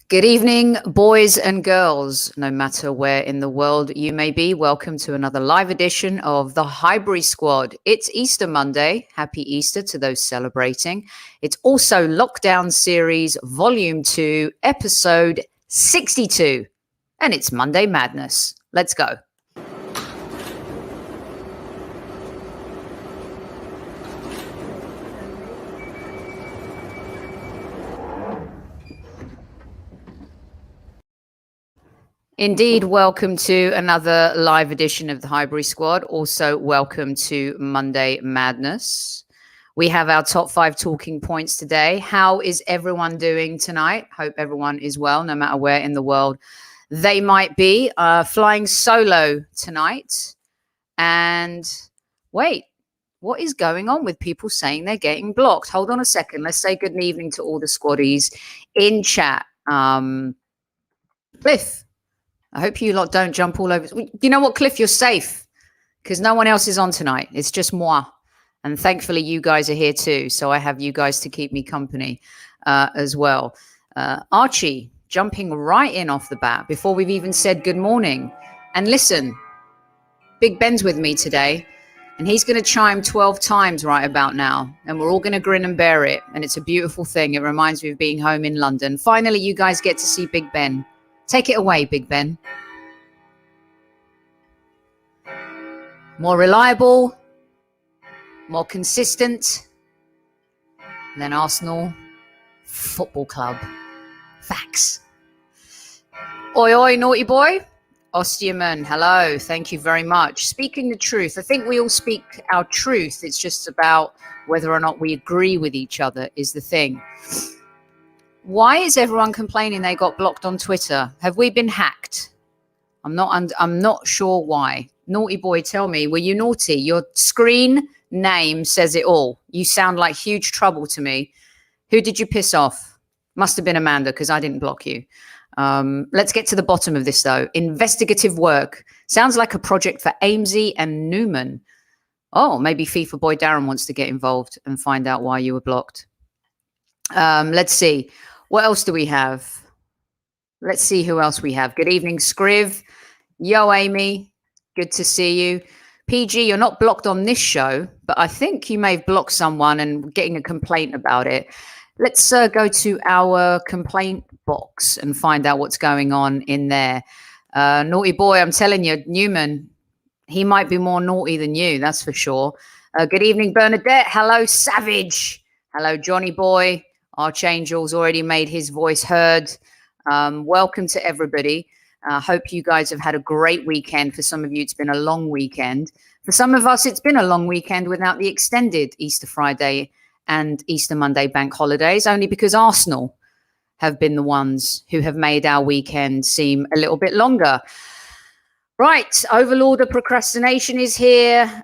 Good evening, boys and girls, no matter where in the world you may be. Welcome to another live edition of the Highbury Squad. It's Easter Monday. Happy Easter to those celebrating. It's also Lockdown Series Volume 2, Episode 62. And it's Monday Madness. Let's go. Indeed, welcome to another live edition of the Highbury Squad. Also, welcome to Monday Madness. We have our top 5 talking points today. How is everyone doing tonight? Hope everyone is well, no matter where in the world they might be. Flying solo tonight. And wait, what is going on with people saying they're getting blocked? Hold on a second. Let's say good evening to all the squaddies in chat. Cliff. I hope you lot don't jump all over. You know what, Cliff? You're safe because no one else is on tonight. It's just moi. And thankfully, you guys are here too. So I have you guys to keep me company as well. Archie, jumping right in off the bat before we've even said good morning. And listen, Big Ben's with me today. And he's going to chime 12 times right about now. And we're all going to grin and bear it. And it's a beautiful thing. It reminds me of being home in London. Finally, you guys get to see Big Ben. Take it away, Big Ben. More reliable, more consistent than Arsenal Football Club. Facts. Oi, oi, naughty boy. Ostiaman, hello. Thank you very much. Speaking the truth. I think we all speak our truth. It's just about whether or not we agree with each other is the thing. Why is everyone complaining they got blocked on Twitter? Have we been hacked? I'm not sure why. Naughty boy, tell me, were you naughty? Your screen name says it all. You sound like huge trouble to me. Who did you piss off? Must have been Amanda because I didn't block you. Let's get to the bottom of this though. Investigative work. Sounds like a project for Amesy and Newman. Oh, maybe FIFA boy Darren wants to get involved and find out why you were blocked. Let's see. What else do we have? Let's see who else we have. Good evening, Scriv. Yo, Amy. Good to see you. PG, you're not blocked on this show, but I think you may have blocked someone and getting a complaint about it. Let's go to our complaint box and find out what's going on in there. Naughty boy, I'm telling you, Newman, he might be more naughty than you, that's for sure. Good evening, Bernadette. Hello, Savage. Hello, Johnny boy. Archangel's already made his voice heard. Welcome to everybody. Hope you guys have had a great weekend. For some of you, it's been a long weekend. For some of us, it's been a long weekend without the extended Easter Friday and Easter Monday bank holidays, only because Arsenal have been the ones who have made our weekend seem a little bit longer. Right, Overlord of Procrastination is here.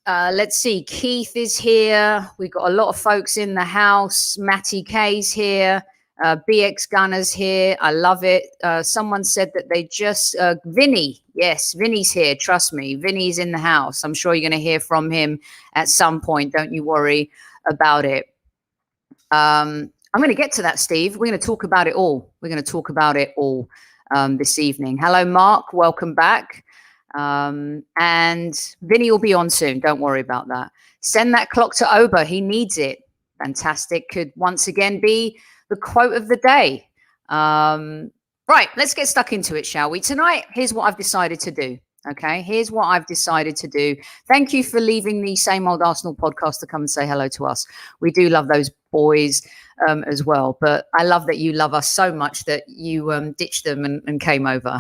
Let's see, Keith is here. We've got a lot of folks in the house. Matty K's here. BX Gunner's here. I love it. Someone said that they just... Vinny. Yes, Vinny's here. Trust me. Vinny's in the house. I'm sure you're going to hear from him at some point. Don't you worry about it. I'm going to get to that, Steve. We're going to talk about it all. We're going to talk about it all this evening. Hello, Mark. Welcome back. And Vinny will be on soon. Don't worry about that. Send that clock to Oba. He needs it. Fantastic. Could once again be the quote of the day. Right, let's get stuck into it, shall we? Tonight, here's what I've decided to do. Okay, here's what I've decided to do. Thank you for leaving the Same Old Arsenal podcast to come and say hello to us. We do love those boys as well. But I love that you love us so much that you ditched them and came over.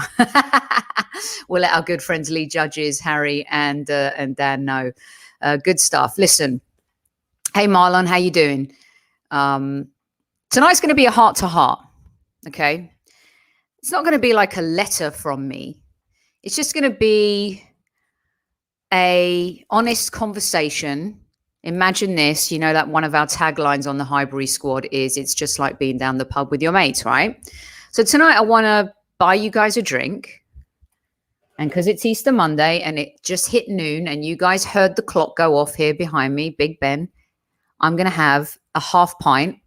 We'll let our good friends Lee Judges, Harry and Dan know. Good stuff. Listen, hey Marlon, how you doing? Tonight's going to be a heart-to-heart, okay? It's not going to be like a letter from me. It's just going to be a honest conversation. Imagine this, you know that one of our taglines on the Highbury Squad is, it's just like being down the pub with your mates, right? So tonight I want to buy you guys a drink. And because it's Easter Monday and it just hit noon and you guys heard the clock go off here behind me, Big Ben, I'm going to have a half pint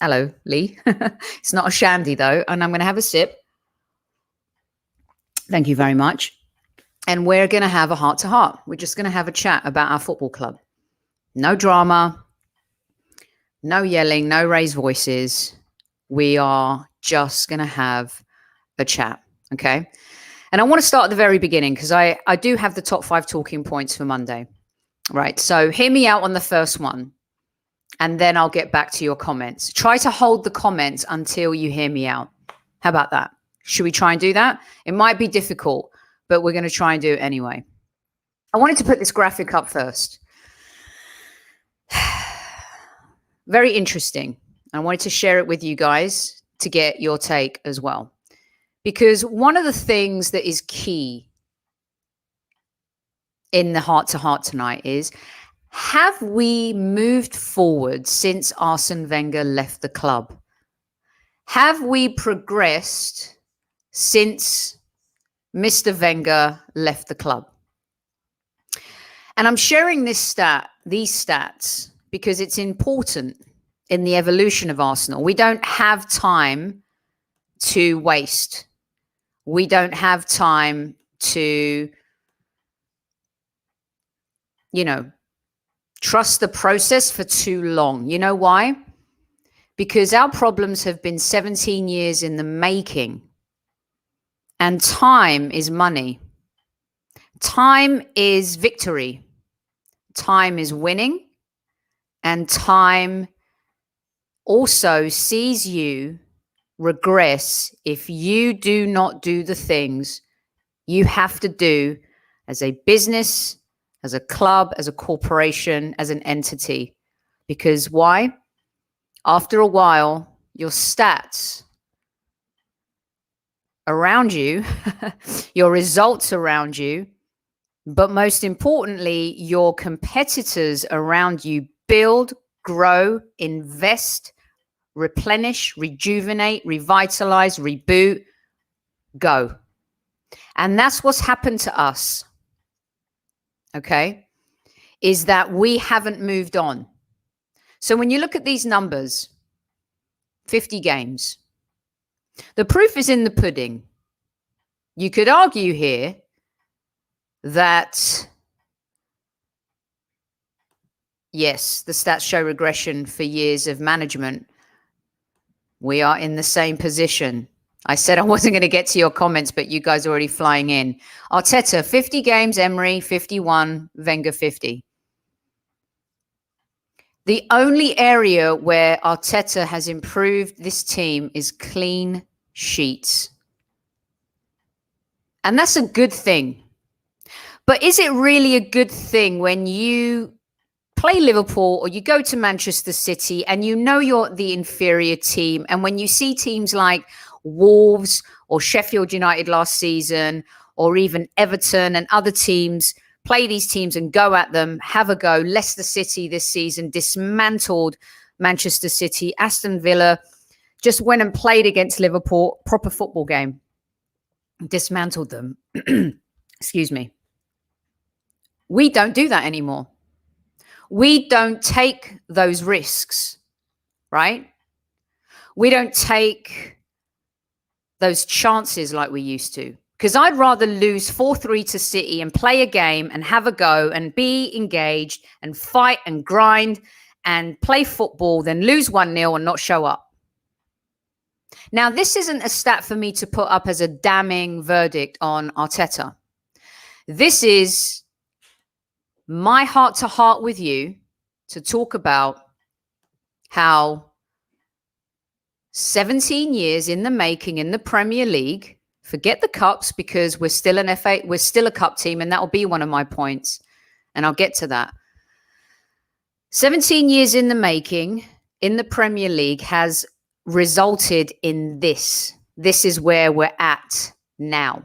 Hello, Lee. It's not a shandy though, and I'm going to have a sip. Thank you very much. And we're going to have a heart to heart. We're just going to have a chat about our football club. No drama, no yelling, no raised voices. We are just going to have a chat. Okay. And I want to start at the very beginning because I do have the top 5 talking points for Monday. Right. So hear me out on the first one, and then I'll get back to your comments. Try to hold the comments until you hear me out. How about that? Should we try and do that? It might be difficult, but we're going to try and do it anyway. I wanted to put this graphic up first. Very interesting. I wanted to share it with you guys to get your take as well. Because one of the things that is key in the heart to heart tonight is, have we moved forward since Arsene Wenger left the club? Have we progressed since Mr. Wenger left the club? And I'm sharing these stats, because it's important in the evolution of Arsenal. We don't have time to waste. We don't have time to, trust the process for too long. You know why? Because our problems have been 17 years in the making. And time is money. Time is victory. Time is winning. And time also sees you regress if you do not do the things you have to do as a business, as a club, as a corporation, as an entity. Because why? After a while, your stats around you, your results around you, but most importantly, your competitors around you build, grow, invest, replenish, rejuvenate, revitalize, reboot, go. And that's what's happened to us. Okay, is that we haven't moved on. So when you look at these numbers, 50 games, the proof is in the pudding. You could argue here that, yes, the stats show regression for years of management. We are in the same position. I said I wasn't going to get to your comments, but you guys are already flying in. Arteta, 50 games, Emery, 51, Wenger, 50. The only area where Arteta has improved this team is clean sheets. And that's a good thing. But is it really a good thing when you play Liverpool or you go to Manchester City and you know you're the inferior team, and when you see teams like Wolves or Sheffield United last season, or even Everton and other teams, play these teams and go at them, have a go. Leicester City this season dismantled Manchester City. Aston Villa just went and played against Liverpool, proper football game, dismantled them. Excuse me. We don't do that anymore. We don't take those risks, right? We don't take those chances like we used to. Because I'd rather lose 4-3 to City and play a game and have a go and be engaged and fight and grind and play football than lose 1-0 and not show up. Now, this isn't a stat for me to put up as a damning verdict on Arteta. This is my heart to heart with you to talk about how 17 years in the making in the Premier League. Forget the cups, because we're still an FA, we're still a cup team, and that will be one of my points, and I'll get to that. 17 years in the making in the Premier League has resulted in this. This is where we're at now.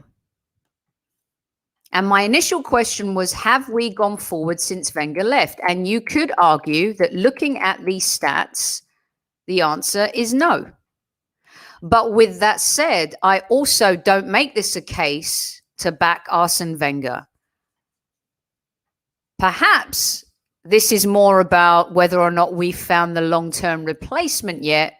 And my initial question was, have we gone forward since Wenger left? And you could argue that looking at these stats, the answer is no. But with that said, I also don't make this a case to back Arsene Wenger. Perhaps this is more about whether or not we've found the long-term replacement yet,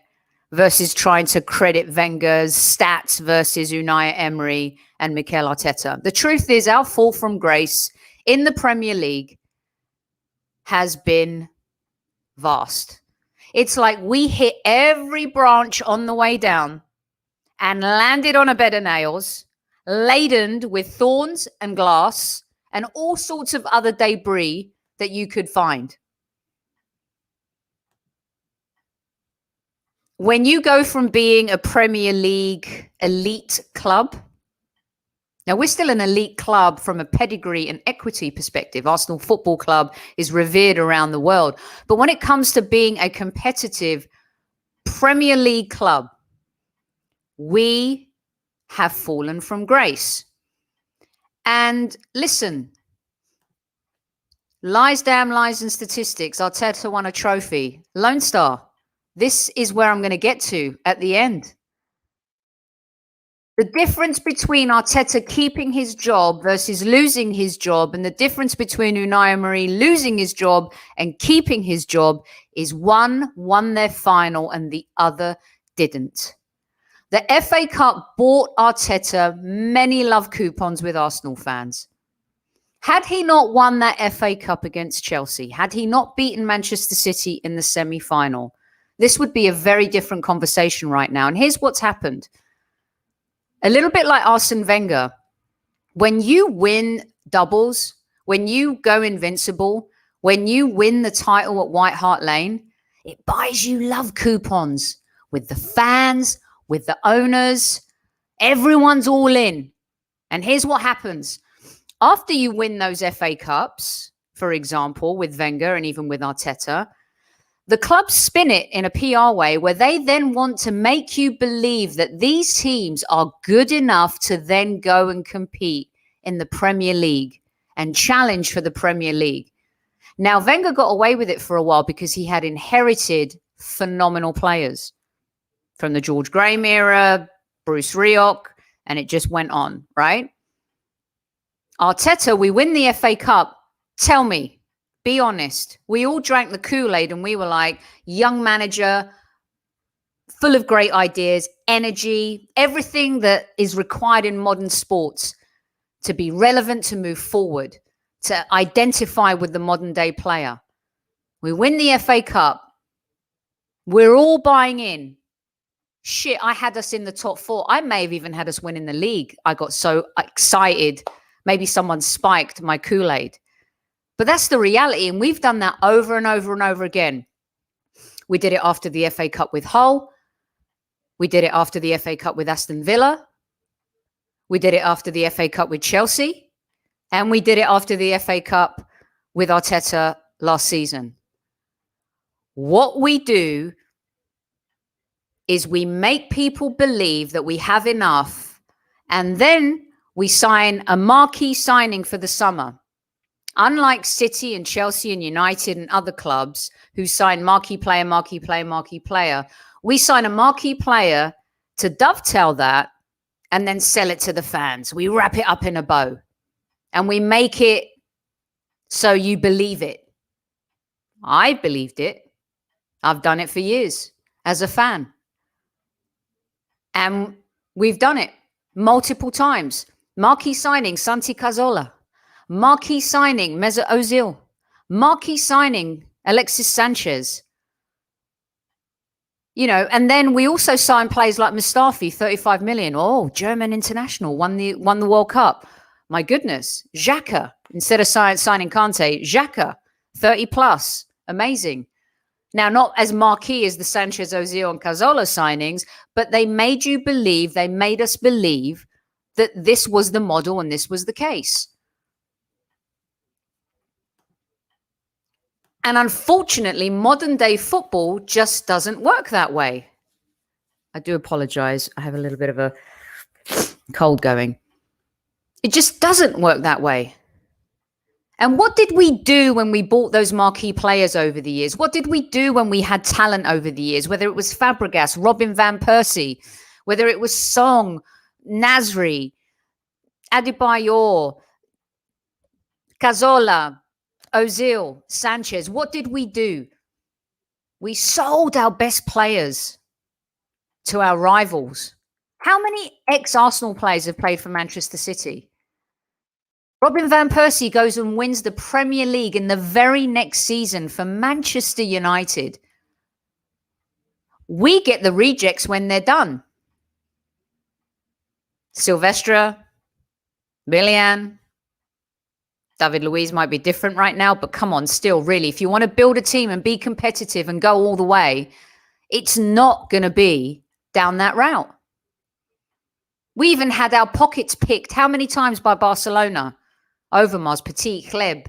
versus trying to credit Wenger's stats versus Unai Emery and Mikel Arteta. The truth is, our fall from grace in the Premier League has been vast. It's like we hit every branch on the way down and landed on a bed of nails, laden with thorns and glass and all sorts of other debris that you could find. When you go from being a Premier League elite club, now we're still an elite club from a pedigree and equity perspective. Arsenal Football Club is revered around the world. But when it comes to being a competitive Premier League club, we have fallen from grace. And listen, lies, damn lies and statistics. Arteta won a trophy. Lone Star. This is where I'm going to get to at the end. The difference between Arteta keeping his job versus losing his job, and the difference between Unai Emery losing his job and keeping his job, is one won their final and the other didn't. The FA Cup bought Arteta many love coupons with Arsenal fans. Had he not won that FA Cup against Chelsea, had he not beaten Manchester City in the semi-final, this would be a very different conversation right now. And here's what's happened. A little bit like Arsene Wenger. When you win doubles, when you go invincible, when you win the title at White Hart Lane, it buys you love coupons with the fans, with the owners. Everyone's all in. And here's what happens. After you win those FA Cups, for example, with Wenger and even with Arteta, the clubs spin it in a PR way where they then want to make you believe that these teams are good enough to then go and compete in the Premier League and challenge for the Premier League. Now, Wenger got away with it for a while because he had inherited phenomenal players from the George Graham era, Bruce Rioch, and it just went on, right? Arteta, we win the FA Cup. Tell me. Be honest. We all drank the Kool-Aid and we were like, young manager, full of great ideas, energy, everything that is required in modern sports to be relevant, to move forward, to identify with the modern day player. We win the FA Cup. We're all buying in. Shit, I had us in the top 4. I may have even had us winning the league. I got so excited. Maybe someone spiked my Kool-Aid. But that's the reality, and we've done that over and over and over again. We did it after the FA Cup with Hull. We did it after the FA Cup with Aston Villa. We did it after the FA Cup with Chelsea. And we did it after the FA Cup with Arteta last season. What we do is we make people believe that we have enough, and then we sign a marquee signing for the summer. Unlike City and Chelsea and United and other clubs who sign marquee player, marquee player, marquee player, we sign a marquee player to dovetail that and then sell it to the fans. We wrap it up in a bow and we make it so you believe it. I believed it. I've done it for years as a fan. And we've done it multiple times. Marquee signing, Santi Cazorla. Marquee signing, Mesut Ozil. Marquee signing, Alexis Sanchez. You know, and then we also sign players like Mustafi, 35 million. Oh, German international, won the World Cup. My goodness. Xhaka, instead of signing Kante, Xhaka, 30 plus. Amazing. Now, not as marquee as the Sanchez, Ozil and Cazorla signings, but they made you believe, they made us believe that this was the model and this was the case. And unfortunately, modern day football just doesn't work that way. I do apologize. I have a little bit of a cold going. It just doesn't work that way. And what did we do when we bought those marquee players over the years? What did we do when we had talent over the years? Whether it was Fabregas, Robin van Persie, whether it was Song, Nasri, Adebayor, Cazorla, Ozil, Sanchez, what did we do? We sold our best players. to our rivals. How many ex-Arsenal players have played for Manchester City? Robin van Persie goes and wins the Premier League in the very next season for Manchester United. We get the rejects when they're done. Silvestre, Willian, David Luiz might be different right now, but come on, still, really, if you want to build a team and be competitive and go all the way, it's not going to be down that route. We even had our pockets picked how many times by Barcelona? Overmars, Petit, Kleb,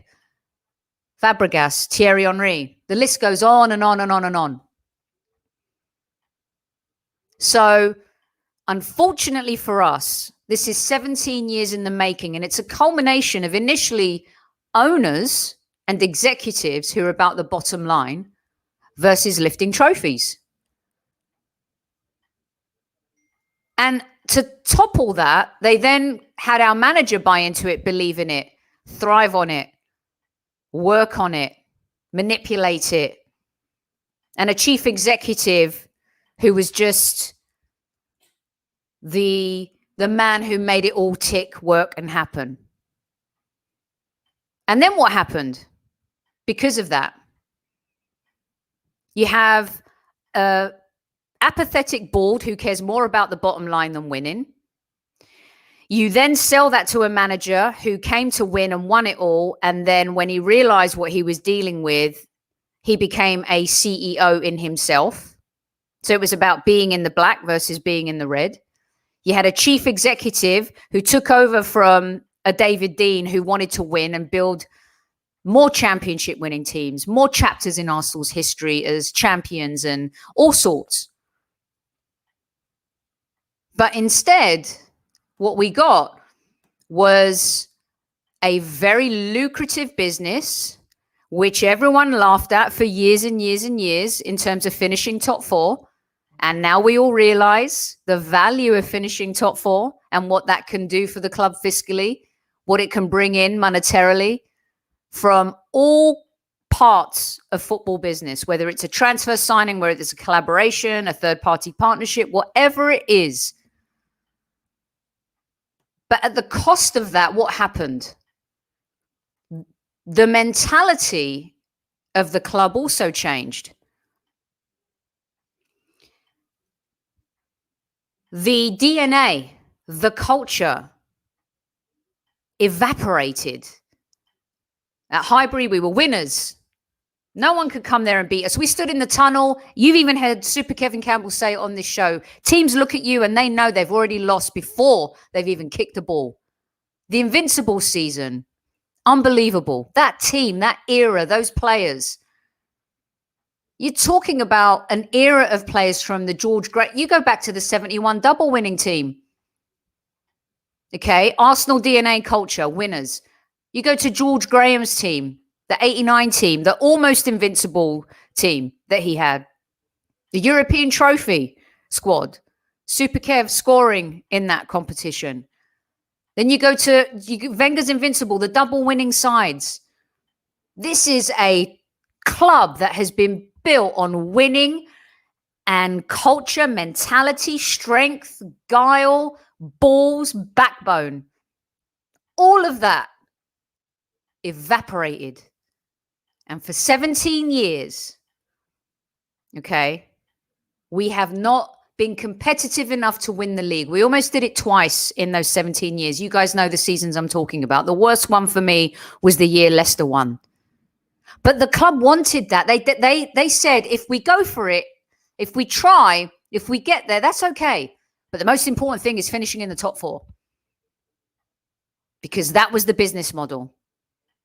Fabregas, Thierry Henry. The list goes on and on and on and on. So, unfortunately for us, this is 17 years in the making, and it's a culmination of initially owners and executives who are about the bottom line versus lifting trophies. And to topple that, they then had our manager buy into it, believe in it, thrive on it, work on it, manipulate it, and a chief executive who was just the man who made it all tick, work, and happen. And then what happened? Because of that, you have a apathetic board who cares more about the bottom line than winning. You then sell that to a manager who came to win and won it all. And then when he realized what he was dealing with, he became a CEO in himself. So it was about being in the black versus being in the red. You had a chief executive who took over from a David Dean who wanted to win and build more championship winning teams, more chapters in Arsenal's history as champions and all sorts. But instead, what we got was a very lucrative business, which everyone laughed at for years and years and years in terms of finishing top four. And now we all realize the value of finishing top four and what that can do for the club fiscally, what it can bring in monetarily from all parts of football business, whether it's a transfer signing, whether it's a collaboration, a third-party partnership, whatever it is. But at the cost of that, what happened? The mentality of the club also changed. The DNA, the culture evaporated. At Highbury, we were winners. No one could come there and beat us. We stood in the tunnel. You've even heard Super Kevin Campbell say on this show, teams look at you and they know they've already lost before they've even kicked the ball. The Invincible season, unbelievable. That team, that era, those players. You're talking about an era of players from the George Gray. You go back to the 71 double winning team. Okay, Arsenal DNA culture, winners. You go to George Graham's team, the 89 team, the almost invincible team that he had. The European trophy squad. Super Kev scoring in that competition. Then you go to Wenger's Invincible, the double winning sides. This is a club that has been built on winning and culture, mentality, strength, guile, balls, backbone. All of that evaporated. And for 17 years, okay, we have not been competitive enough to win the league. We almost did it twice in those 17 years. You guys know the seasons I'm talking about. The worst one for me was the year Leicester won. But the club wanted that. They said, if we go for it, if we try, if we get there, that's okay. But the most important thing is finishing in the top four. Because that was the business model.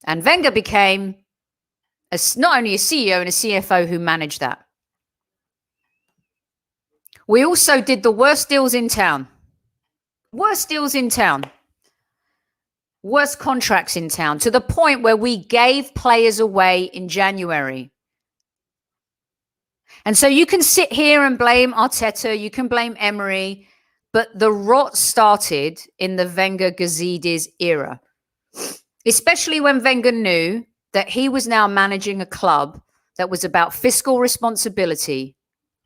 And Wenger became not only a CEO and a CFO who managed that. We also did the worst deals in town. Worst deals in town. Worst contracts in town, to the point where we gave players away in January. And so you can sit here and blame Arteta, you can blame Emery, but the rot started in the Wenger Gazidis era. Especially when Wenger knew that he was now managing a club that was about fiscal responsibility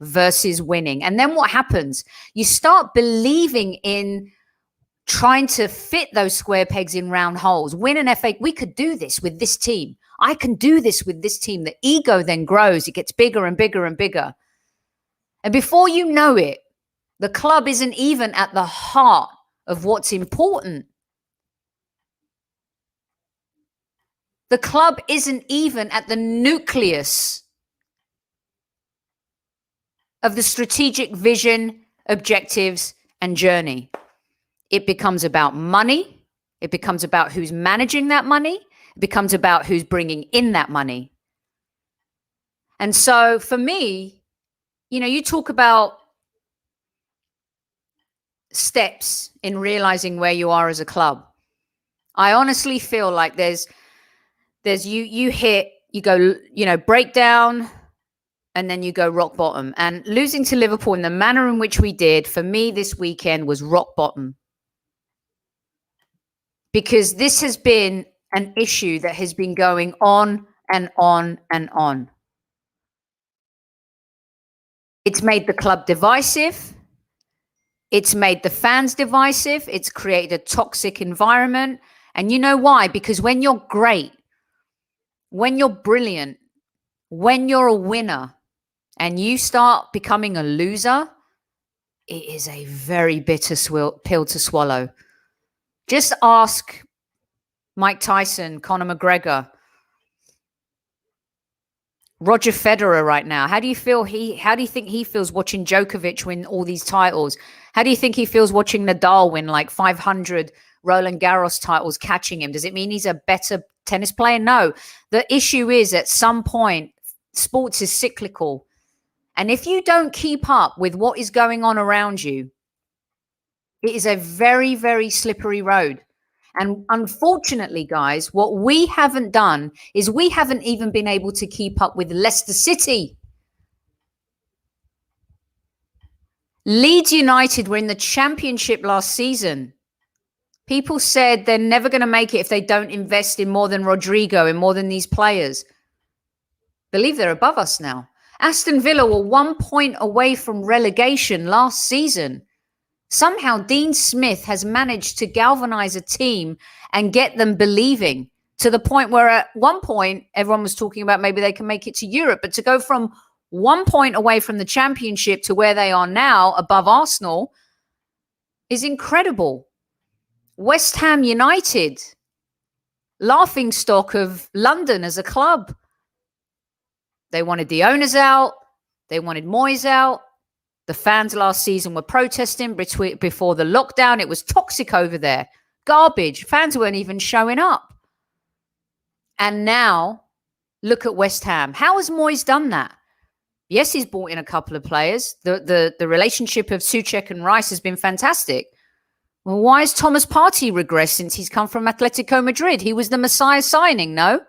versus winning. And then what happens? You start believing in trying to fit those square pegs in round holes. Win an FA. We could do this with this team. I can do this with this team. The ego then grows. It gets bigger and bigger and bigger. And before you know it, the club isn't even at the heart of what's important. The club isn't even at the nucleus of the strategic vision, objectives, and journey. It becomes about money. It becomes about who's managing that money. It becomes about who's bringing in that money. And so for me, you talk about steps in realizing where you are as a club. I honestly feel like there's you go, breakdown, and then you go rock bottom. And losing to Liverpool in the manner in which we did, for me this weekend, was rock bottom. Because this has been an issue that has been going on and on and on. It's made the club divisive. It's made the fans divisive. It's created a toxic environment. And you know why? Because when you're great, when you're brilliant, when you're a winner, and you start becoming a loser, it is a very bitter pill to swallow. Just ask Mike Tyson, Conor McGregor, Roger Federer right now. How do you think he feels watching Djokovic win all these titles? How do you think he feels watching Nadal win like 500 Roland Garros titles, catching him? Does it mean he's a better tennis player? No. The issue is, at some point, sports is cyclical. And if you don't keep up with what is going on around you, it is a very, very slippery road. And unfortunately, guys, what we haven't done is we haven't even been able to keep up with Leicester City. Leeds United were in the Championship last season. People said they're never going to make it if they don't invest in more than Rodrigo, in more than these players. Believe they're above us now. Aston Villa were 1 point away from relegation last season. Somehow Dean Smith has managed to galvanize a team and get them believing, to the point where at one point everyone was talking about maybe they can make it to Europe. But to go from 1 point away from the Championship to where they are now, above Arsenal, is incredible. West Ham United, laughingstock of London as a club. They wanted the owners out. They wanted Moyes out. The fans last season were protesting before the lockdown. It was toxic over there. Garbage. Fans weren't even showing up. And now, look at West Ham. How has Moyes done that? Yes, he's brought in a couple of players. The relationship of Souček and Rice has been fantastic. Well, why has Thomas Partey regressed since he's come from Atletico Madrid? He was the Messiah signing, no?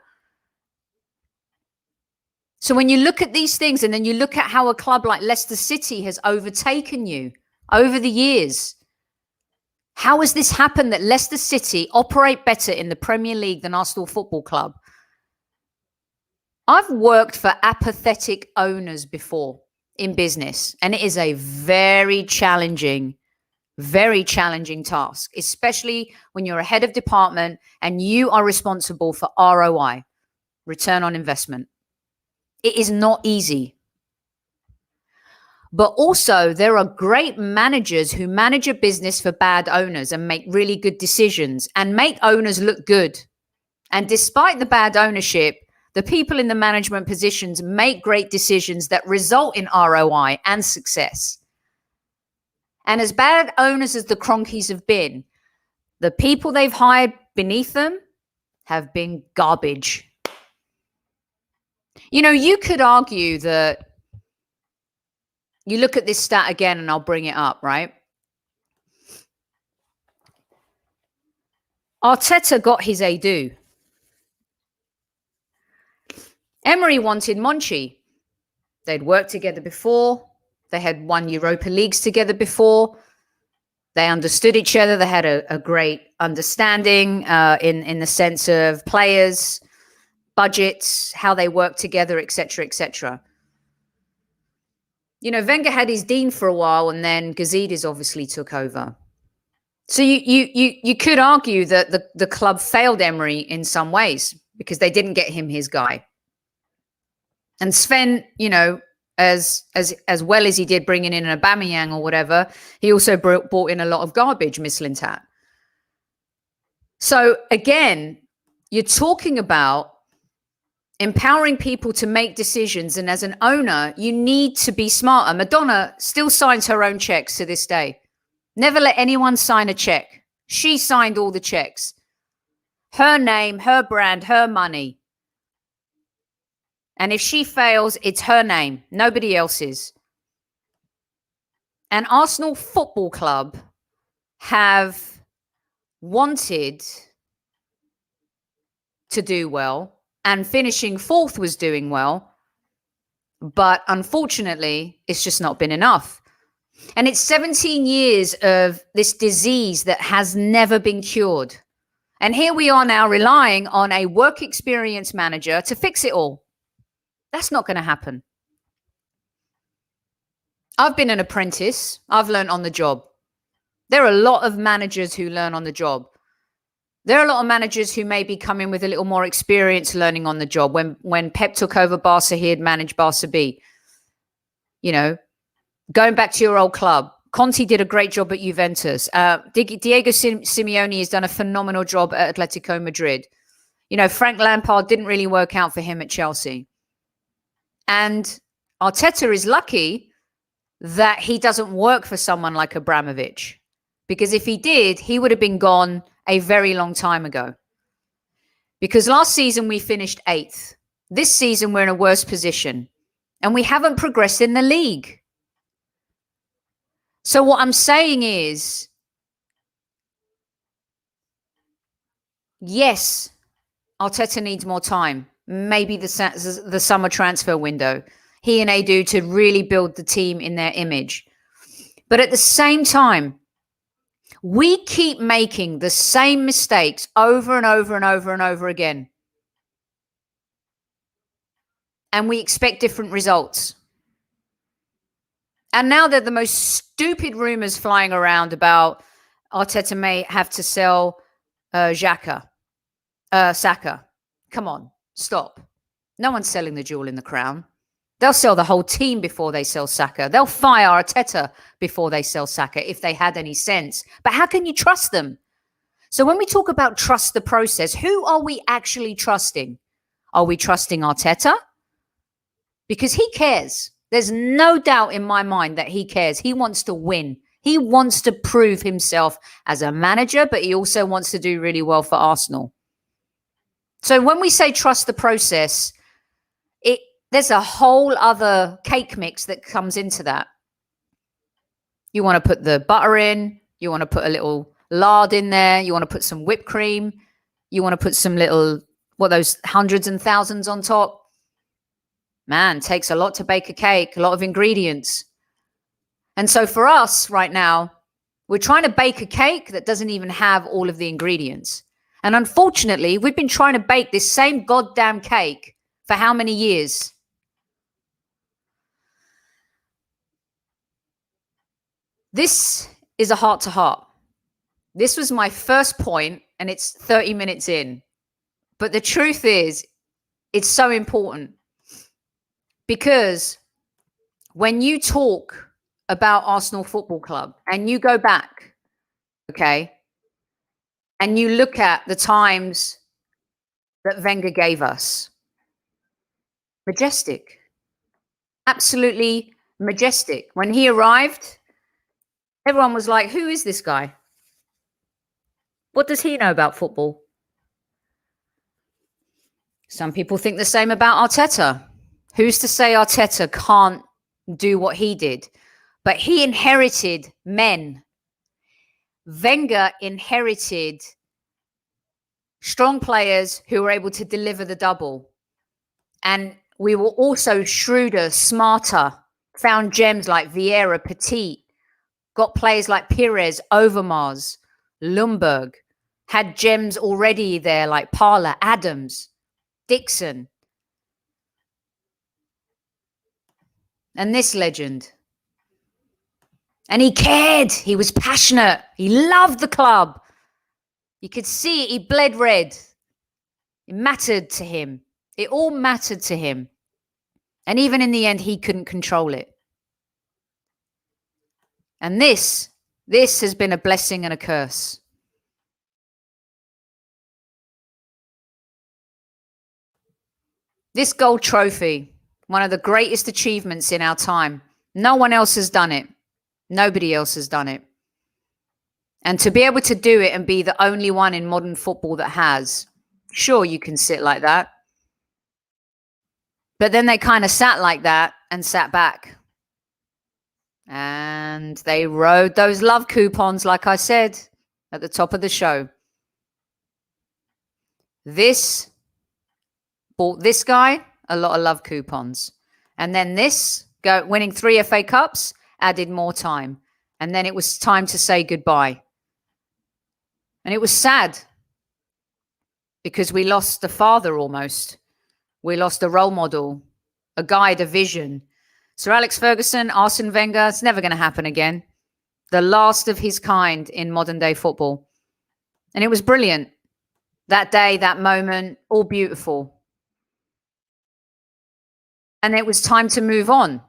So when you look at these things and then you look at how a club like Leicester City has overtaken you over the years, how has this happened that Leicester City operate better in the Premier League than Arsenal Football Club? I've worked for apathetic owners before in business, and it is a very challenging task, especially when you're a head of department and you are responsible for ROI, return on investment. It is not easy. But also, there are great managers who manage a business for bad owners and make really good decisions and make owners look good. And despite the bad ownership, the people in the management positions make great decisions that result in ROI and success. And as bad owners as the Cronkies have been, the people they've hired beneath them have been garbage. You could argue that, you look at this stat again and I'll bring it up, right? Arteta got his due. Emery wanted Monchi. They'd worked together before. They had won Europa Leagues together before. They understood each other. They had a great understanding in the sense of players, budgets, how they work together, etc., etc. Wenger had his dean for a while, and then Gazidis obviously took over. So you could argue that the club failed Emery in some ways because they didn't get him his guy. And Sven, as well as he did bringing in an Aubameyang or whatever, he also brought in a lot of garbage, Mislintat. So again, you're talking about empowering people to make decisions. And as an owner, you need to be smarter. Madonna still signs her own checks to this day. Never let anyone sign a check. She signed all the checks. Her name, her brand, her money. And if she fails, it's her name, nobody else's. And Arsenal Football Club have wanted to do well, and finishing fourth was doing well. But unfortunately, it's just not been enough. And it's 17 years of this disease that has never been cured. And here we are now relying on a work experience manager to fix it all. That's not going to happen. I've been an apprentice. I've learned on the job. There are a lot of managers who learn on the job. There are a lot of managers who maybe come in with a little more experience learning on the job. When Pep took over Barca, he had managed Barca B. Going back to your old club, Conte did a great job at Juventus. Diego Simeone has done a phenomenal job at Atletico Madrid. Frank Lampard didn't really work out for him at Chelsea. And Arteta is lucky that he doesn't work for someone like Abramovich. Because if he did, he would have been gone a very long time ago. Because last season we finished 8th. This season we're in a worse position. And we haven't progressed in the league. So what I'm saying is, yes, Arteta needs more time. Maybe the summer transfer window. He and Edu to really build the team in their image. But at the same time, we keep making the same mistakes over and over and over and over again. And we expect different results. And now they're the most stupid rumors flying around about Arteta may have to sell Saka. Come on, stop. No one's selling the jewel in the crown. They'll sell the whole team before they sell Saka. They'll fire Arteta before they sell Saka if they had any sense. But how can you trust them? So when we talk about trust the process, who are we actually trusting? Are we trusting Arteta? Because he cares. There's no doubt in my mind that he cares. He wants to win. He wants to prove himself as a manager, but he also wants to do really well for Arsenal. So when we say trust the process, there's a whole other cake mix that comes into that. You want to put the butter in. You want to put a little lard in there. You want to put some whipped cream. You want to put some little, those hundreds and thousands on top. Man, takes a lot to bake a cake, a lot of ingredients. And so for us right now, we're trying to bake a cake that doesn't even have all of the ingredients. And unfortunately, we've been trying to bake this same goddamn cake for how many years? This is a heart-to-heart. This was my first point, and it's 30 minutes in. But the truth is, it's so important. Because when you talk about Arsenal Football Club and you go back, okay, and you look at the times that Wenger gave us, majestic, absolutely majestic. When he arrived, everyone was like, who is this guy? What does he know about football? Some people think the same about Arteta. Who's to say Arteta can't do what he did? But he inherited men. Wenger inherited strong players who were able to deliver the double. And we were also shrewder, smarter, found gems like Vieira, Petit, got players like Pires, Overmars, Lundberg, had gems already there like Parler, Adams, Dixon. and this legend. And he cared. He was passionate. He loved the club. You could see it. He bled red. It mattered to him. It all mattered to him. And even in the end, he couldn't control it. And this has been a blessing and a curse. This gold trophy, one of the greatest achievements in our time. No one else has done it. Nobody else has done it. And to be able to do it and be the only one in modern football that has, sure, you can sit like that. But then they kind of sat like that and sat back. And they rode those love coupons, like I said, at the top of the show. This bought this guy a lot of love coupons. And then this, winning 3 FA Cups, added more time. And then it was time to say goodbye. And it was sad because we lost a father almost. We lost a role model, a guide, a vision. Sir Alex Ferguson, Arsene Wenger, it's never going to happen again. The last of his kind in modern day football. And it was brilliant. That day, that moment, all beautiful. And it was time to move on.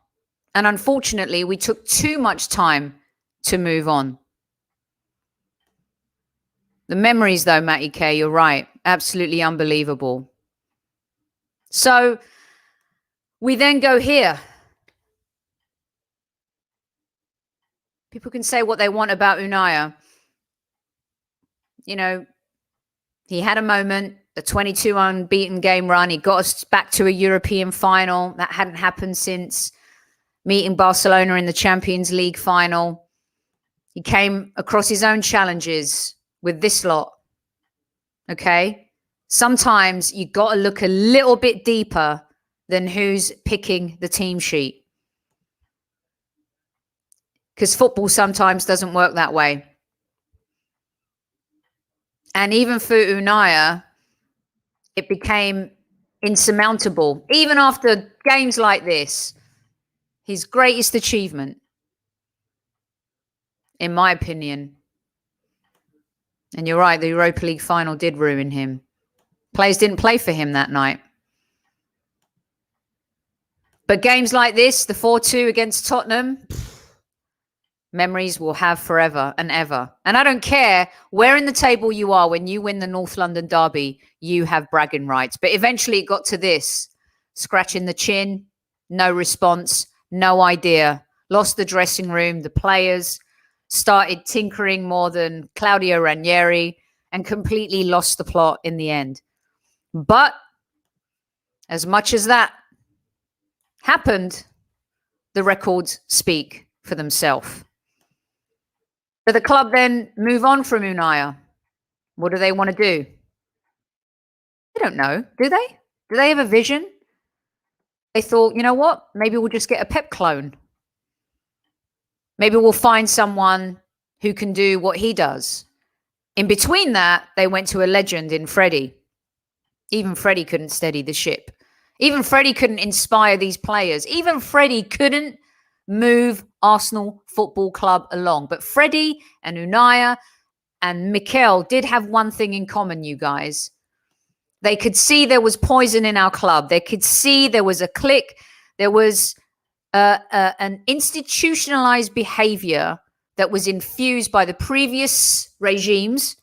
And unfortunately, we took too much time to move on. The memories, though, Matty K, you're right. Absolutely unbelievable. So we then go here. People can say what they want about Unai. You know, he had a moment, a 22 unbeaten game run. He got us back to a European final. That hadn't happened since meeting Barcelona in the Champions League final. He came across his own challenges with this lot. Okay? Sometimes you got to look a little bit deeper than who's picking the team sheet. Because football sometimes doesn't work that way. And even for Unai, it became insurmountable. Even after games like this, his greatest achievement, in my opinion. And you're right, the Europa League final did ruin him. Players didn't play for him that night. But games like this, the 4-2 against Tottenham, memories we'll have forever and ever. And I don't care where in the table you are when you win the North London derby, you have bragging rights. But eventually it got to this. Scratching the chin, no response, no idea. Lost the dressing room, the players started tinkering more than Claudio Ranieri and completely lost the plot in the end. But as much as that happened, the records speak for themselves. But the club then move on from Unai. What do they want to do? They don't know, do they? Do they have a vision? They thought, you know what? Maybe we'll just get a Pep clone. Maybe we'll find someone who can do what he does. In between that, they went to a legend in Freddie. Even Freddie couldn't steady the ship. Even Freddie couldn't inspire these players. Even Freddie couldn't move Arsenal Football Club along. But Freddie and Unai and Mikel did have one thing in common, you guys. They could see there was poison in our club. They could see there was a clique. There was an institutionalized behavior that was infused by the previous regimes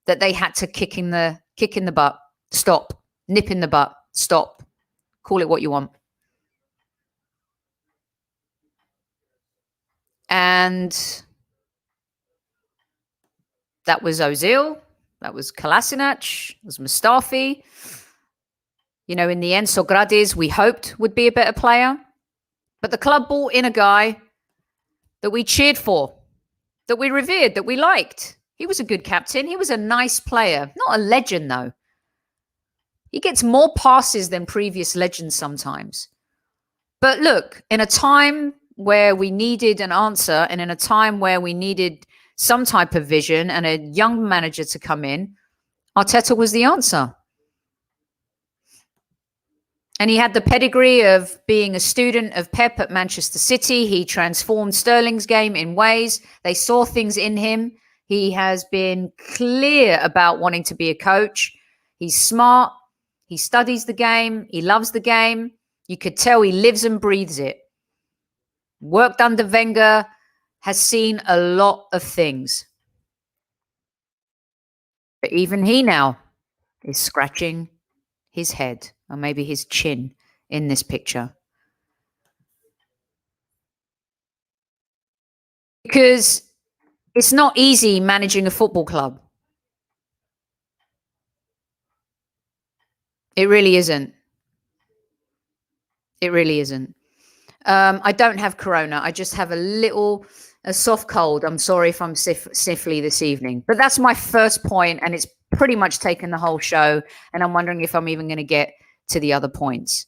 that they had to kick in the butt, stop, nip in the butt, stop, call it what you want. And that was Ozil, that was Kolasinac, that was Mustafi. You know, in the end, Sokratis, we hoped would be a better player. But the club brought in a guy that we cheered for, that we revered, that we liked. He was a good captain. He was a nice player. Not a legend, though. He gets more passes than previous legends sometimes. But look, in a time where we needed an answer and in a time where we needed some type of vision and a young manager to come in, Arteta was the answer. And he had the pedigree of being a student of Pep at Manchester City. He transformed Sterling's game in ways. They saw things in him. He has been clear about wanting to be a coach. He's smart. He studies the game. He loves the game. You could tell he lives and breathes it. Worked under Wenger, has seen a lot of things. But even he now is scratching his head, or maybe his chin, in this picture. Because it's not easy managing a football club. It really isn't. It really isn't. I don't have corona. I just have a soft cold. I'm sorry if I'm sniffly this evening. But that's my first point, and it's pretty much taken the whole show. And I'm wondering if I'm even going to get to the other points.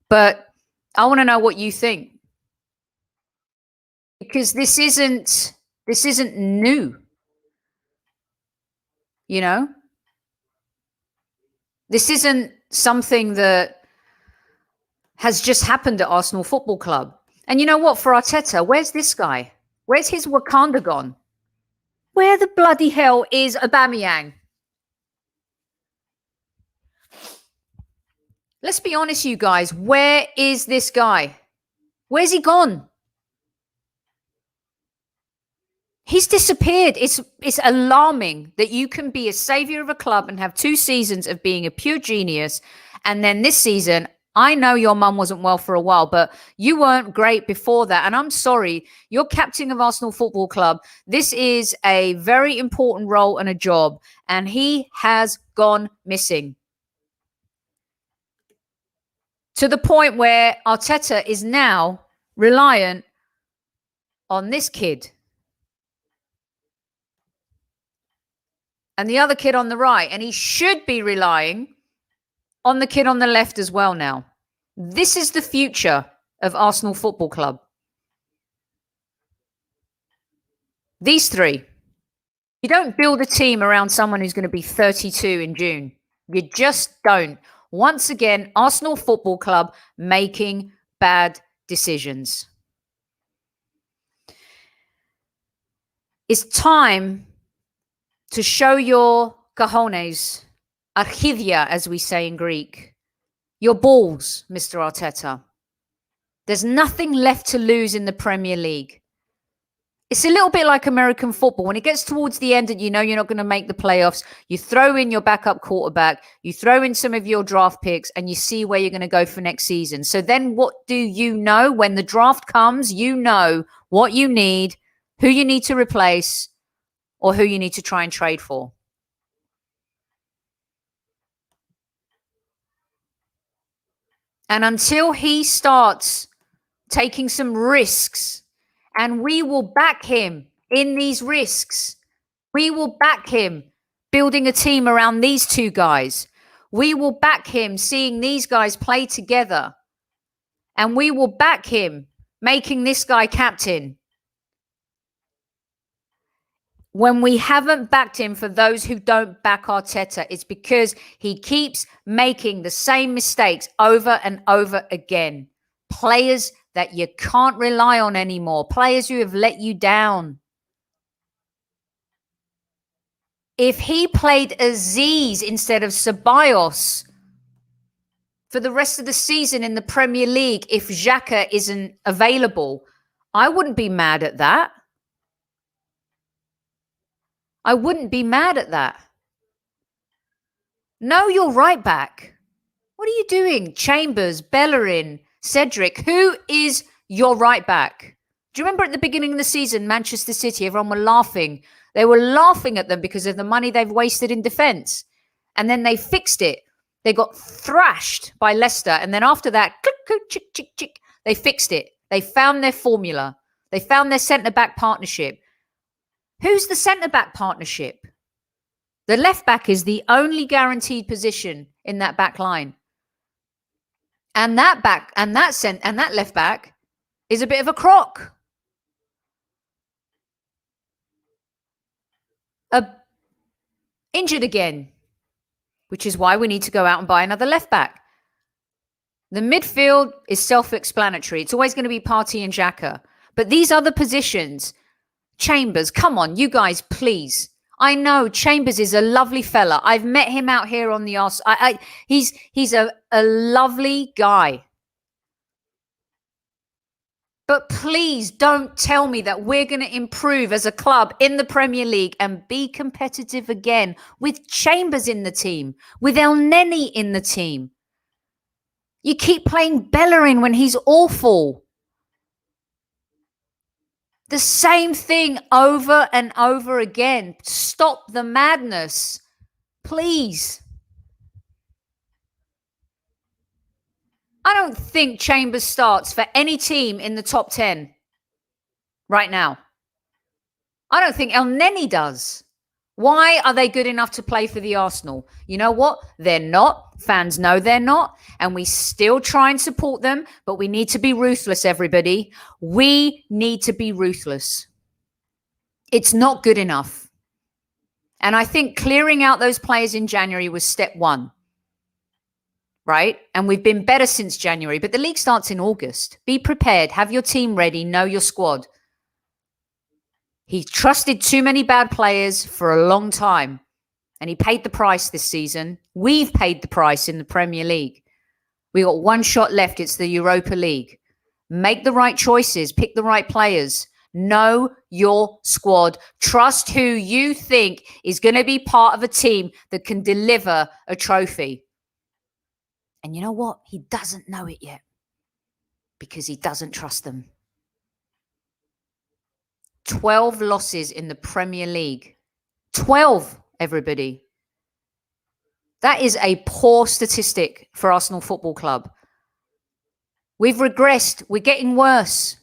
But I want to know what you think. Because this isn't new. You know? This isn't something that has just happened at Arsenal Football Club. And you know what? For Arteta, where's this guy? Where's his Wakanda gone? Where the bloody hell is Aubameyang? Let's be honest, you guys. Where is this guy? Where's he gone? He's disappeared. It's alarming that you can be a savior of a club and have 2 seasons of being a pure genius. And then this season, I know your mum wasn't well for a while, but you weren't great before that. And I'm sorry, you're captain of Arsenal Football Club. This is a very important role and a job. And he has gone missing. To the point where Arteta is now reliant on this kid. And the other kid on the right. And he should be relying on the kid on the left as well now. This is the future of Arsenal Football Club. These three. You don't build a team around someone who's going to be 32 in June. You just don't. Once again, Arsenal Football Club making bad decisions. It's time to show your cojones, archidia, as we say in Greek, your balls, Mr. Arteta. There's nothing left to lose in the Premier League. It's a little bit like American football. When it gets towards the end and you know you're not going to make the playoffs, you throw in your backup quarterback, you throw in some of your draft picks, and you see where you're going to go for next season. So then what do you know? When the draft comes, you know what you need, who you need to replace, or who you need to try and trade for. And until he starts taking some risks, and we will back him in these risks, we will back him building a team around these two guys. We will back him seeing these guys play together. And we will back him making this guy captain. When we haven't backed him, for those who don't back Arteta, it's because he keeps making the same mistakes over and over again. Players that you can't rely on anymore. Players who have let you down. If he played Aziz instead of Ceballos for the rest of the season in the Premier League, if Xhaka isn't available, I wouldn't be mad at that. I wouldn't be mad at that. No, you're right back. What are you doing? Chambers, Bellerin, Cedric. Who is your right back? Do you remember at the beginning of the season, Manchester City, everyone were laughing. They were laughing at them because of the money they've wasted in defence. And then they fixed it. They got thrashed by Leicester. And then after that, click, click, chick, chick, chick, they fixed it. They found their formula. They found their centre-back partnership. Who's the centre-back partnership? The left-back is the only guaranteed position in that back line. And that left-back is a bit of a crock. Injured again, which is why we need to go out and buy another left-back. The midfield is self-explanatory. It's always going to be Partey and Xhaka. But these other positions, Chambers, come on, you guys, please. I know Chambers is a lovely fella. I've met him out here on the arse. He's a lovely guy. But please don't tell me that we're going to improve as a club in the Premier League and be competitive again with Chambers in the team, with El Neni in the team. You keep playing Bellerin when he's awful. The same thing over and over again. Stop the madness, please. I don't think Chambers starts for any team in the top 10 right now. I don't think El Neni does. Why are they good enough to play for the Arsenal? You know what? They're not. Fans know they're not. And we still try and support them. But we need to be ruthless, everybody. We need to be ruthless. It's not good enough. And I think clearing out those players in January was step one. Right? And we've been better since January. But the league starts in August. Be prepared. Have your team ready. Know your squad. He trusted too many bad players for a long time. And he paid the price this season. We've paid the price in the Premier League. We got one shot left. It's the Europa League. Make the right choices. Pick the right players. Know your squad. Trust who you think is going to be part of a team that can deliver a trophy. And you know what? He doesn't know it yet because he doesn't trust them. 12 losses in the Premier League. 12, everybody. That is a poor statistic for Arsenal Football Club. We've regressed. We're getting worse.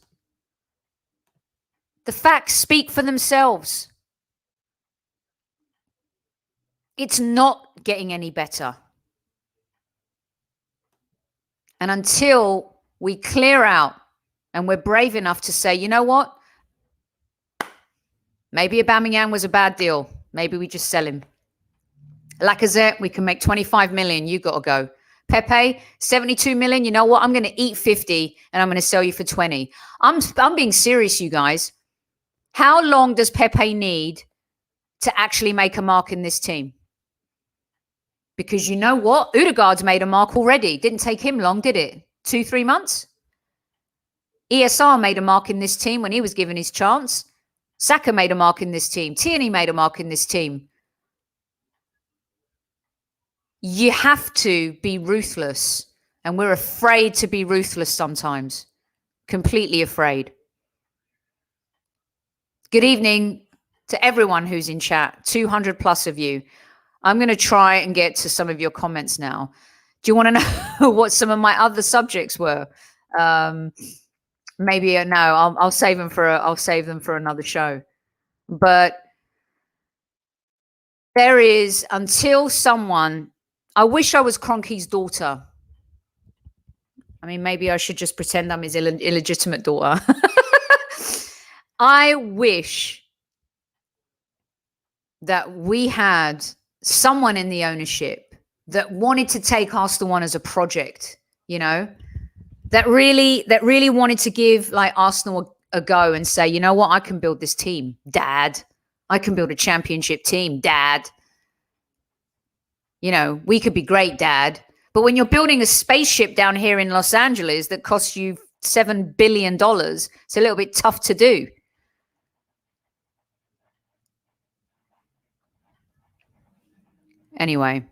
The facts speak for themselves. It's not getting any better. And until we clear out and we're brave enough to say, you know what? Maybe Aubameyang was a bad deal. Maybe we just sell him. Lacazette, we can make 25 million. You got to go. Pepe, 72 million. You know what? I'm going to eat 50 and I'm going to sell you for 20. I'm being serious, you guys. How long does Pepe need to actually make a mark in this team? Because you know what? Odegaard's made a mark already. Didn't take him long, did it? 2-3 months? ESR made a mark in this team when he was given his chance. Saka made a mark in this team. Tierney made a mark in this team. You have to be ruthless. And we're afraid to be ruthless sometimes. Completely afraid. Good evening to everyone who's in chat. 200 plus of you. I'm going to try and get to some of your comments now. Do you want to know what some of my other subjects were? Maybe no. I'll save them for another show. But there is until someone. I wish I was Kroenke's daughter. I mean, maybe I should just pretend I'm his illegitimate daughter. I wish that we had someone in the ownership that wanted to take Arsenal on as a project, you know, that really wanted to give like Arsenal a go and say, you know what, I can build this team, Dad. I can build a championship team, Dad. You know, we could be great, Dad. But when you're building a spaceship down here in Los Angeles that costs you $7 billion, it's a little bit tough to do. Anyway,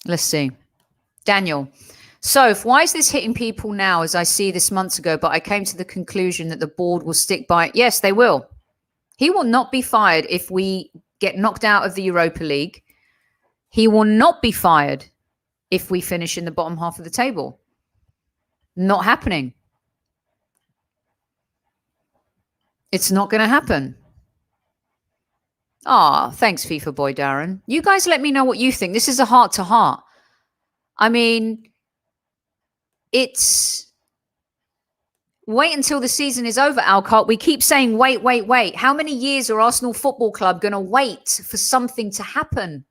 let's see. Daniel. Soph, why is this hitting people now as I see this months ago, but I came to the conclusion that the board will stick by it? Yes, they will. He will not be fired if we get knocked out of the Europa League. He will not be fired if we finish in the bottom half of the table. Not happening. It's not going to happen. Ah, thanks, FIFA boy Darren. You guys let me know what you think. This is a heart-to-heart. I mean, it's... Wait until the season is over, Alcott. We keep saying, wait, wait, wait. How many years are Arsenal Football Club going to wait for something to happen?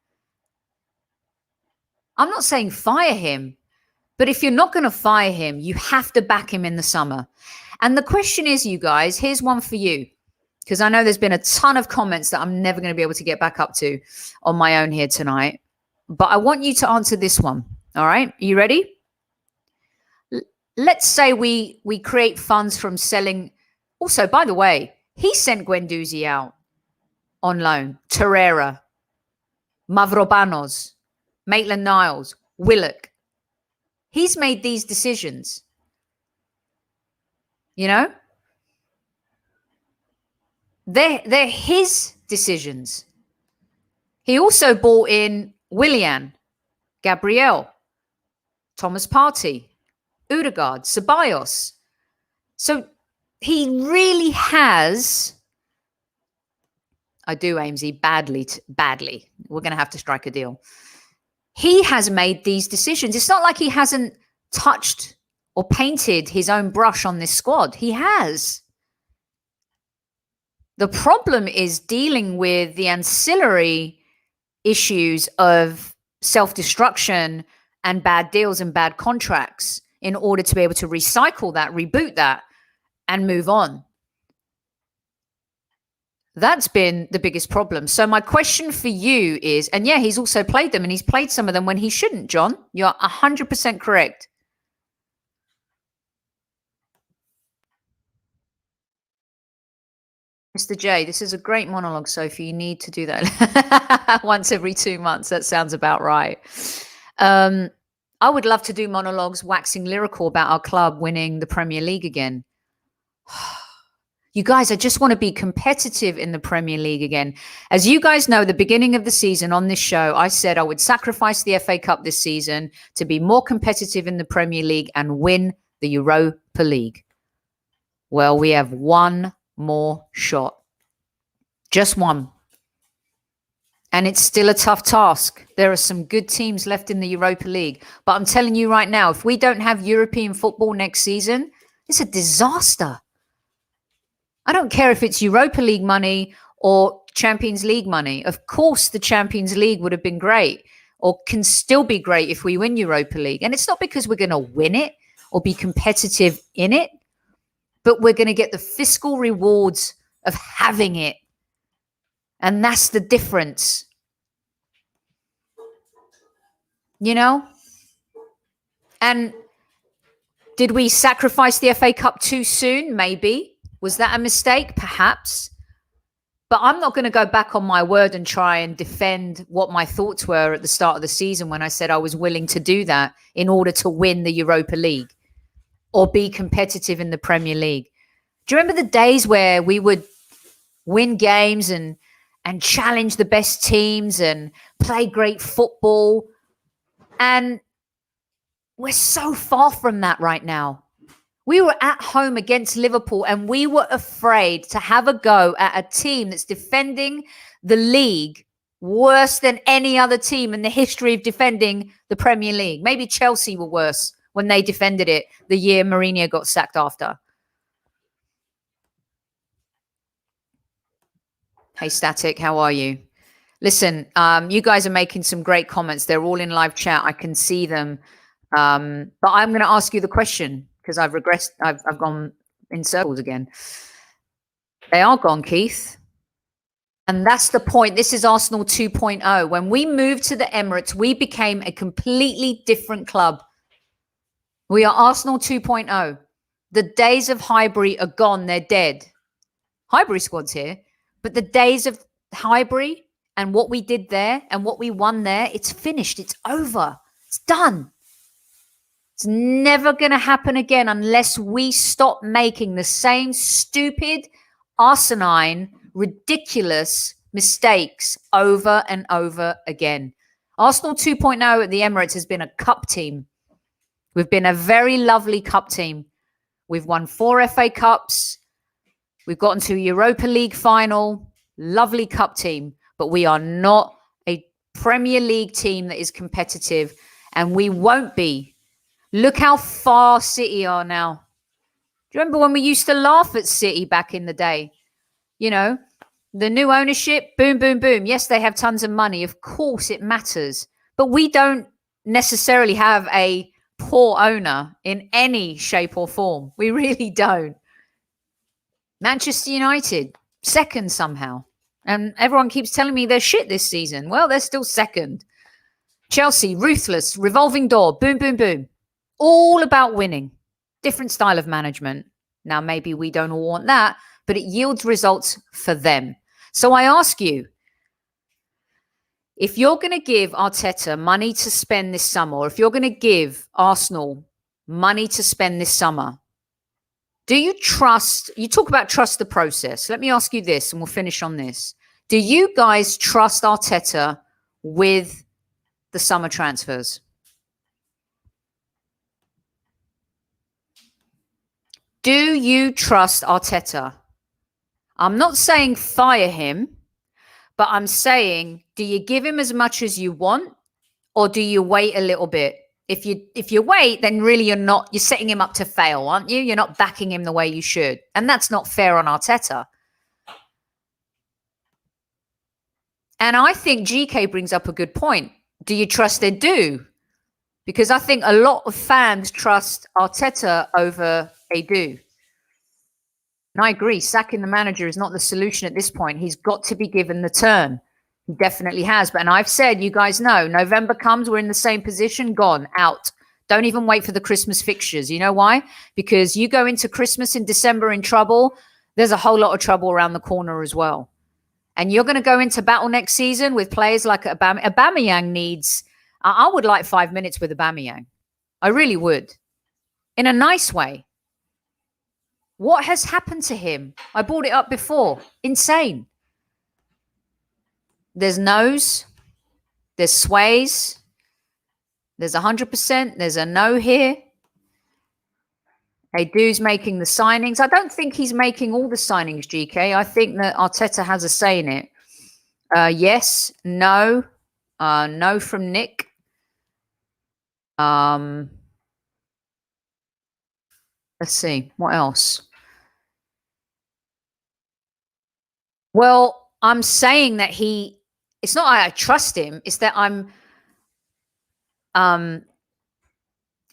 I'm not saying fire him, but if you're not going to fire him, you have to back him in the summer. And the question is, you guys, here's one for you, because I know there's been a ton of comments that I'm never going to be able to get back up to on my own here tonight. But I want you to answer this one. All right. Are you ready? Let's say we create funds from selling. Also, by the way, he sent Guendouzi out on loan. Torreira, Mavropanos, Maitland-Niles, Willock. He's made these decisions. You know? They're his decisions. He also bought in Willian, Gabriel, Thomas Partey, Odegaard, Ceballos. So he really has, I do, Amesy, badly. We're going to have to strike a deal. He has made these decisions. It's not like he hasn't touched or painted his own brush on this squad. He has. The problem is dealing with the ancillary issues of self-destruction and bad deals and bad contracts in order to be able to recycle that, reboot that, and move on. That's been the biggest problem. So my question for you is, and yeah, he's also played them, and he's played some of them when he shouldn't, John. You're 100% correct. Mr. J, this is a great monologue, Sophie. You need to do that once every 2 months. That sounds about right. I would love to do monologues waxing lyrical about our club winning the Premier League again. You guys, I just want to be competitive in the Premier League again. As you guys know, the beginning of the season on this show, I said I would sacrifice the FA Cup this season to be more competitive in the Premier League and win the Europa League. Well, we have one more shot. Just one. And it's still a tough task. There are some good teams left in the Europa League. But I'm telling you right now, if we don't have European football next season, it's a disaster. I don't care if it's Europa League money or Champions League money. Of course, the Champions League would have been great or can still be great if we win Europa League. And it's not because we're going to win it or be competitive in it, but we're going to get the fiscal rewards of having it. And that's the difference. You know? And did we sacrifice the FA Cup too soon? Maybe. Was that a mistake? Perhaps. But I'm not going to go back on my word and try and defend what my thoughts were at the start of the season when I said I was willing to do that in order to win the Europa League or be competitive in the Premier League. Do you remember the days where we would win games and challenge the best teams and play great football? And we're so far from that right now. We were at home against Liverpool and we were afraid to have a go at a team that's defending the league worse than any other team in the history of defending the Premier League. Maybe Chelsea were worse when they defended it the year Mourinho got sacked after. Hey, Static, how are you? Listen, you guys are making some great comments. They're all in live chat. I can see them. But I'm going to ask you the question because I've regressed. I've gone in circles again. They are gone, Keith. And that's the point. This is Arsenal 2.0. When we moved to the Emirates, we became a completely different club. We are Arsenal 2.0. The days of Highbury are gone. They're dead. Highbury squad's here. But the days of Highbury and what we did there and what we won there, it's finished. It's over. It's done. It's never going to happen again unless we stop making the same stupid, asinine, ridiculous mistakes over and over again. Arsenal 2.0 at the Emirates has been a cup team. We've been a very lovely cup team. We've won 4 FA Cups. We've gotten to a Europa League final. Lovely cup team. But we are not a Premier League team that is competitive. And we won't be. Look how far City are now. Do you remember when we used to laugh at City back in the day? You know, the new ownership, boom, boom, boom. Yes, they have tons of money. Of course, it matters. But we don't necessarily have a poor owner in any shape or form. We really don't. Manchester United, second somehow. And everyone keeps telling me they're shit this season. Well, they're still second. Chelsea, ruthless, revolving door, boom, boom, boom. All about winning. Different style of management. Now, maybe we don't all want that, but it yields results for them. So I ask you, if you're going to give Arteta money to spend this summer, or if you're going to give Arsenal money to spend this summer, do you trust, you talk about trust the process. Let me ask you this, and we'll finish on this. Do you guys trust Arteta with the summer transfers? Do you trust Arteta? I'm not saying fire him, but I'm saying, do you give him as much as you want, or do you wait a little bit? If you wait, then really you're setting him up to fail, aren't you? You're not backing him the way you should. And that's not fair on Arteta. And I think GK brings up a good point. Do you trust they do? Because I think a lot of fans trust Arteta over they do. And I agree, sacking the manager is not the solution at this point. He's got to be given the turn. He definitely has. But, and I've said, you guys know, November comes, we're in the same position, gone, out. Don't even wait for the Christmas fixtures. You know why? Because you go into Christmas in December in trouble, there's a whole lot of trouble around the corner as well. And you're going to go into battle next season with players like Aubameyang needs, I would like 5 minutes with Aubameyang. I really would. In a nice way. What has happened to him? I brought it up before. Insane. There's no's. There's sways. There's 100%. There's a no here. Du's making the signings. I don't think he's making all the signings, GK. I think that Arteta has a say in it. Yes. No. No from Nick. Let's see. What else? Well, I'm saying that it's not I trust him. It's that I'm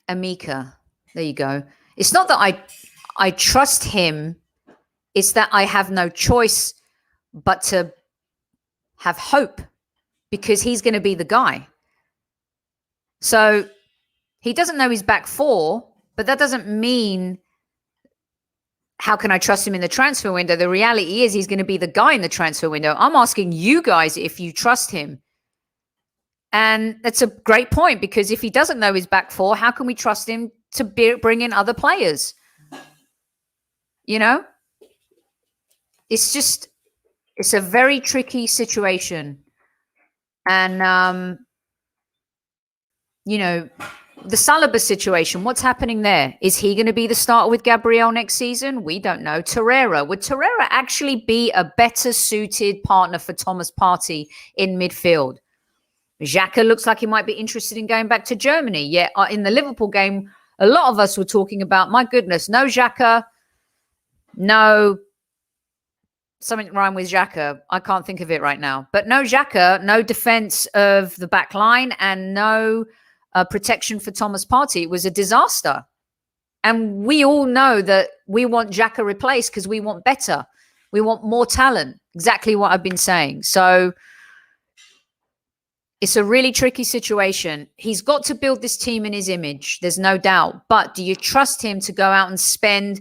Amika. There you go. It's not that I trust him. It's that I have no choice but to have hope because he's going to be the guy. So he doesn't know his back four, but that doesn't mean how can I trust him in the transfer window? The reality is he's going to be the guy in the transfer window. I'm asking you guys if you trust him. And that's a great point because if he doesn't know his back four, how can we trust him to bring in other players? You know? It's a very tricky situation. And, you know, the Saliba situation, what's happening there? Is he going to be the starter with Gabriel next season? We don't know. Torreira. Would Torreira actually be a better suited partner for Thomas Partey in midfield? Xhaka looks like he might be interested in going back to Germany. Yet in the Liverpool game, a lot of us were talking about, my goodness, no Xhaka, no something rhyme with Xhaka. I can't think of it right now. But no Xhaka, no defense of the back line and no protection for Thomas Partey. It was a disaster. And we all know that we want Xhaka replaced because we want better. We want more talent. Exactly what I've been saying. So it's a really tricky situation. He's got to build this team in his image. There's no doubt. But do you trust him to go out and spend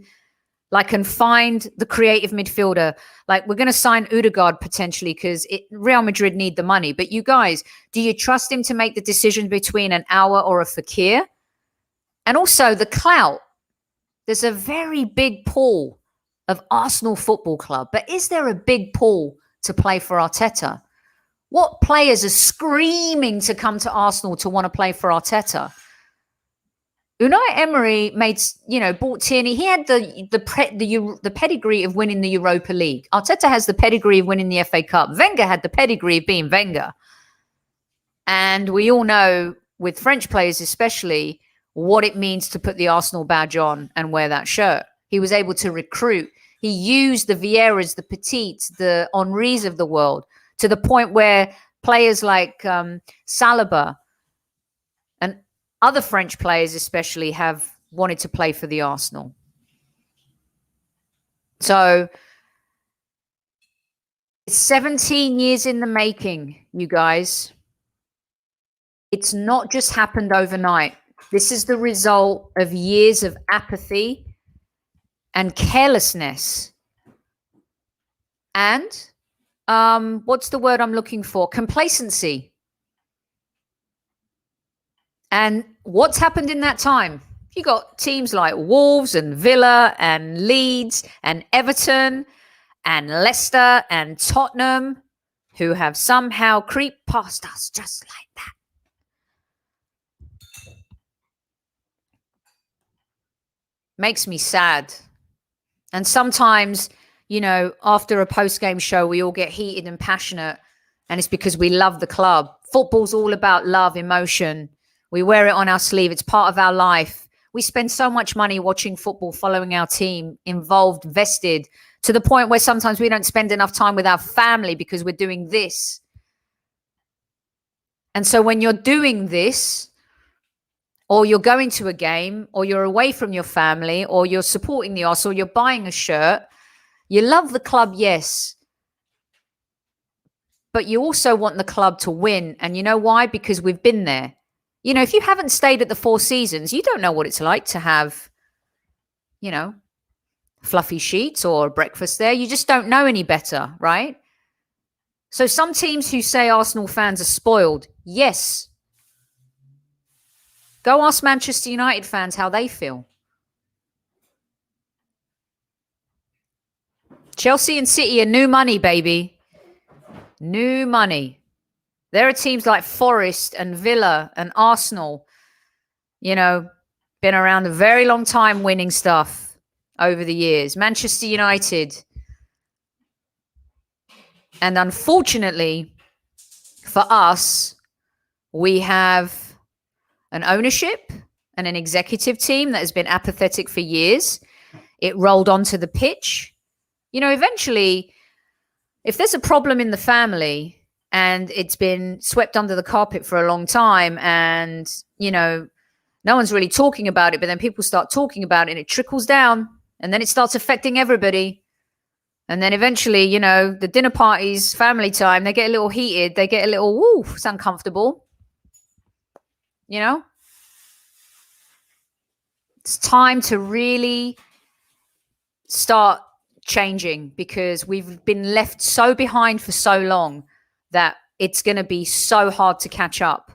and find the creative midfielder? Like we're going to sign Odegaard potentially because Real Madrid need the money. But you guys, do you trust him to make the decision between an Aouar or a Fekir? And also the clout. There's a very big pool of Arsenal Football Club. But is there a big pool to play for Arteta? What players are screaming to come to Arsenal to want to play for Arteta? Unai Emery bought Tierney. He had the pedigree of winning the Europa League. Arteta has the pedigree of winning the FA Cup. Wenger had the pedigree of being Wenger. And we all know, with French players especially, what it means to put the Arsenal badge on and wear that shirt. He was able to recruit. He used the Vieiras, the Petits, the Henrys of the world to the point where players like Saliba and other French players especially have wanted to play for the Arsenal. So it's 17 years in the making, you guys. It's not just happened overnight. This is the result of years of apathy and carelessness. And what's the word I'm looking for? Complacency. And what's happened in that time? You got teams like Wolves and Villa and Leeds and Everton and Leicester and Tottenham who have somehow creeped past us just like that. Makes me sad. And sometimes, after a post-game show, we all get heated and passionate, and it's because we love the club. Football's all about love, emotion. We wear it on our sleeve. It's part of our life. We spend so much money watching football, following our team, involved, vested, to the point where sometimes we don't spend enough time with our family because we're doing this. And so when you're doing this, or you're going to a game, or you're away from your family, or you're supporting the Arsenal, you're buying a shirt, you love the club, yes. But you also want the club to win. And you know why? Because we've been there. If you haven't stayed at the Four Seasons, you don't know what it's like to have, fluffy sheets or breakfast there. You just don't know any better, right? So some teams who say Arsenal fans are spoiled, yes. Go ask Manchester United fans how they feel. Chelsea and City are new money, baby. New money. There are teams like Forest and Villa and Arsenal, been around a very long time winning stuff over the years. Manchester United. And unfortunately for us, we have an ownership and an executive team that has been apathetic for years. It rolled onto the pitch. Eventually, if there's a problem in the family and it's been swept under the carpet for a long time and, no one's really talking about it, but then people start talking about it and it trickles down and then it starts affecting everybody. And then eventually, the dinner parties, family time, they get a little heated. They get a little, woo, it's uncomfortable. It's time to really start changing because we've been left so behind for so long that it's going to be so hard to catch up.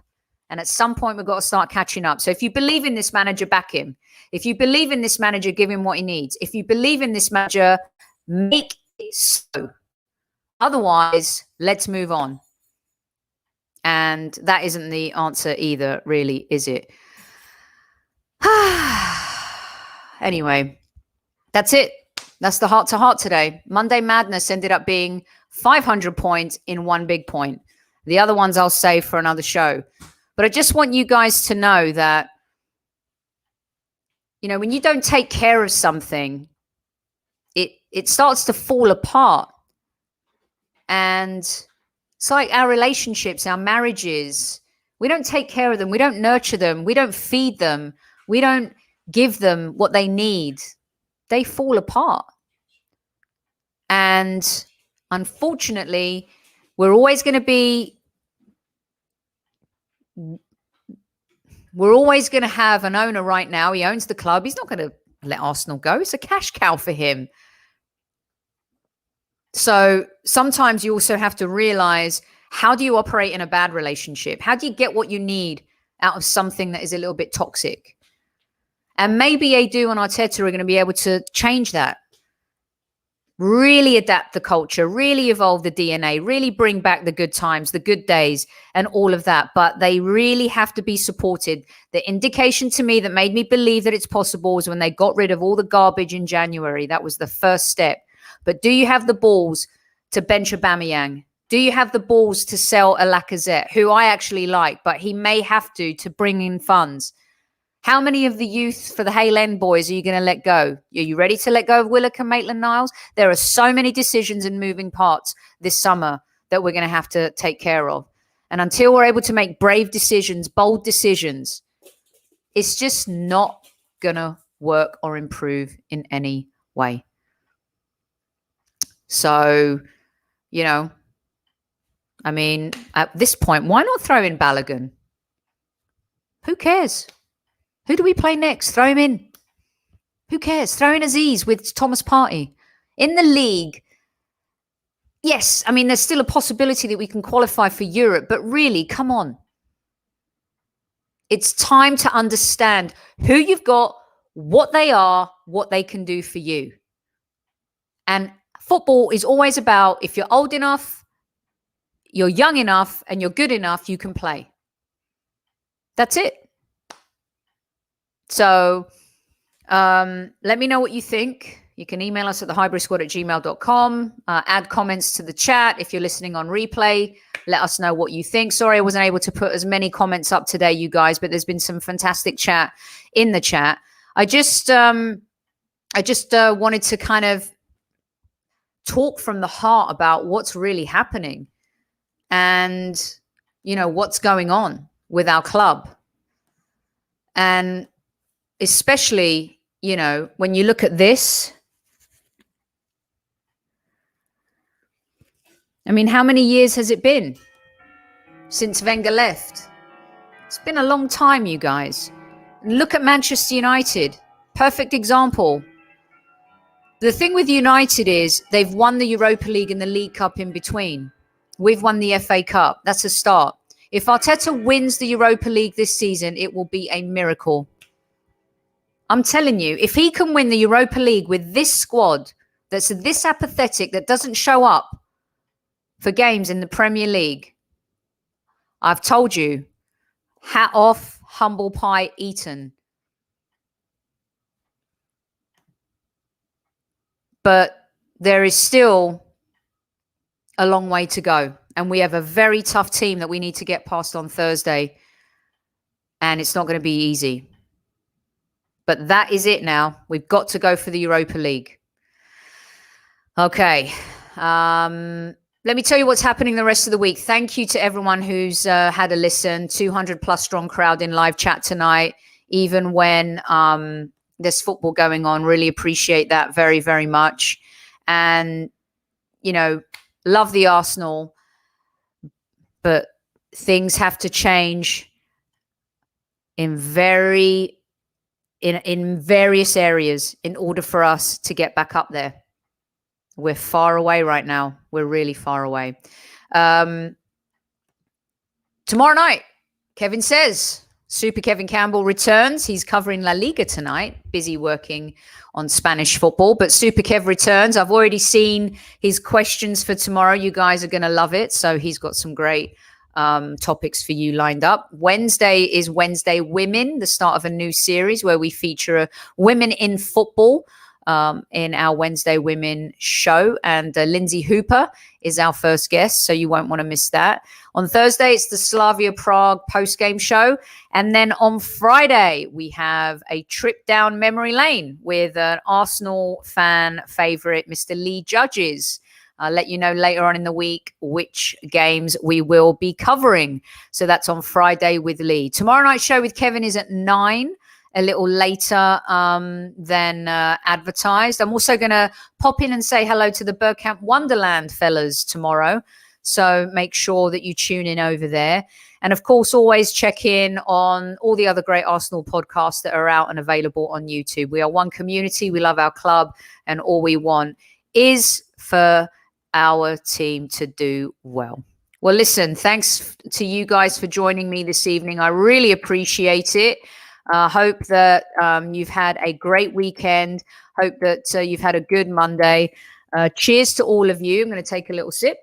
And at some point, we've got to start catching up. So if you believe in this manager, back him. If you believe in this manager, give him what he needs. If you believe in this manager, make it so. Otherwise, let's move on. And that isn't the answer either, really, is it? Anyway, that's it. That's the heart to heart today. Monday Madness ended up being 500 points in one big point. The other ones I'll save for another show. But I just want you guys to know that, when you don't take care of something, it starts to fall apart. And it's like our relationships, our marriages. We don't take care of them. We don't nurture them. We don't feed them. We don't give them what they need. They fall apart. And unfortunately, we're always going to have an owner right now. He owns the club. He's not going to let Arsenal go. It's a cash cow for him. So sometimes you also have to realize, how do you operate in a bad relationship? How do you get what you need out of something that is a little bit toxic? And maybe Edu and Arteta are going to be able to change that. Really adapt the culture, really evolve the DNA, really bring back the good times, the good days, and all of that. But they really have to be supported. The indication to me that made me believe that it's possible was when they got rid of all the garbage in January. That was the first step. But do you have the balls to bench Aubameyang? Do you have the balls to sell a Lacazette, who I actually like, but he may have to bring in funds? How many of the youth for the Hale End boys are you going to let go? Are you ready to let go of Willock and Maitland-Niles? There are so many decisions and moving parts this summer that we're going to have to take care of. And until we're able to make brave decisions, bold decisions, It's just not going to work or improve in any way. So, you know, I mean, at this point, why not throw in Balogun? Who cares? Who do we play next? Throw him in. Who cares? Throw in Aziz with Thomas Partey. In the league, yes, I mean, there's still a possibility that we can qualify for Europe, but really, come on. It's time to understand who you've got, what they are, what they can do for you. And football is always about, if you're old enough, you're young enough, and you're good enough, you can play. That's it. So let me know what you think. You can email us at thehybridSquad@gmail.com. Add comments to the chat. If you're listening on replay, let us know what you think. Sorry, I wasn't able to put as many comments up today, you guys, but there's been some fantastic chat in the chat. I just wanted to kind of talk from the heart about what's really happening and, you know, what's going on with our club. And especially, you know, when you look at this, I mean, how many years has it been since Wenger left? It's been a long time, you guys. Look at Manchester United. Perfect example. The thing with United is they've won the Europa League and the League Cup in between. We've won the FA Cup. That's a start. If Arteta wins the Europa League this season, it will be a miracle. I'm telling you, if he can win the Europa League with this squad that's this apathetic, that doesn't show up for games in the Premier League, I've told you, hat off, humble pie eaten. But there is still a long way to go. And we have a very tough team that we need to get past on Thursday. And it's not going to be easy. But that is it now. We've got to go for the Europa League. Okay. Let me tell you what's happening the rest of the week. Thank you to everyone who's had a listen. 200 plus strong crowd in live chat tonight, even when there's football going on. Really appreciate that very, very much. And, you know, love the Arsenal, but things have to change in various areas in order for us to get back up there. We're far away right now. We're really far away. Tomorrow night, Kevin says, Super Kevin Campbell returns. He's covering La Liga tonight, busy working on Spanish football. But Super Kev returns. I've already seen his questions for tomorrow. You guys are going to love it. So he's got some great topics for you lined up. Wednesday is Wednesday Women, the start of a new series where we feature women in football in our Wednesday Women show. And Lindsay Hooper is our first guest, so you won't want to miss that. On Thursday, it's the Slavia Prague post-game show. And then on Friday, we have a trip down memory lane with an Arsenal fan favorite, Mr. Lee Judges. I'll let you know later on in the week which games we will be covering. So that's on Friday with Lee. Tomorrow night's show with Kevin is at 9, a little later than advertised. I'm also going to pop in and say hello to the Bergkamp Wonderland fellas tomorrow. So make sure that you tune in over there. And of course, always check in on all the other great Arsenal podcasts that are out and available on YouTube. We are one community. We love our club. And all we want is for our team to do well. Well, listen, thanks to you guys for joining me this evening. I really appreciate it. Hope that you've had a great weekend. Hope that you've had a good Monday. Cheers to all of you. I'm going to take a little sip.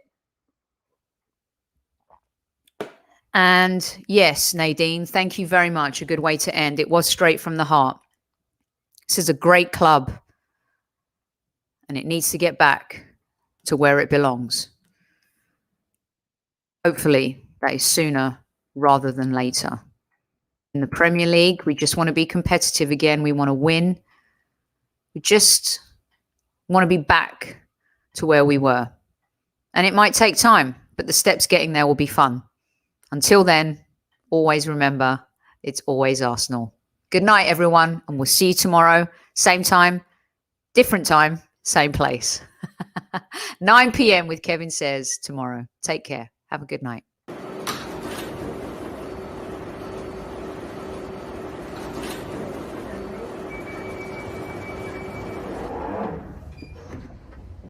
And yes, Nadine, thank you very much. A good way to end. It was straight from the heart. This is a great club, and it needs to get back to where it belongs. Hopefully, that is sooner rather than later. In the Premier League, we just want to be competitive again. We want to win. We just want to be back to where we were. And it might take time, but the steps getting there will be fun. Until then, always remember, it's always Arsenal. Good night, everyone, and we'll see you tomorrow. Same time, different time, same place. 9 p.m. with Kevin Says tomorrow. Take care. Have a good night.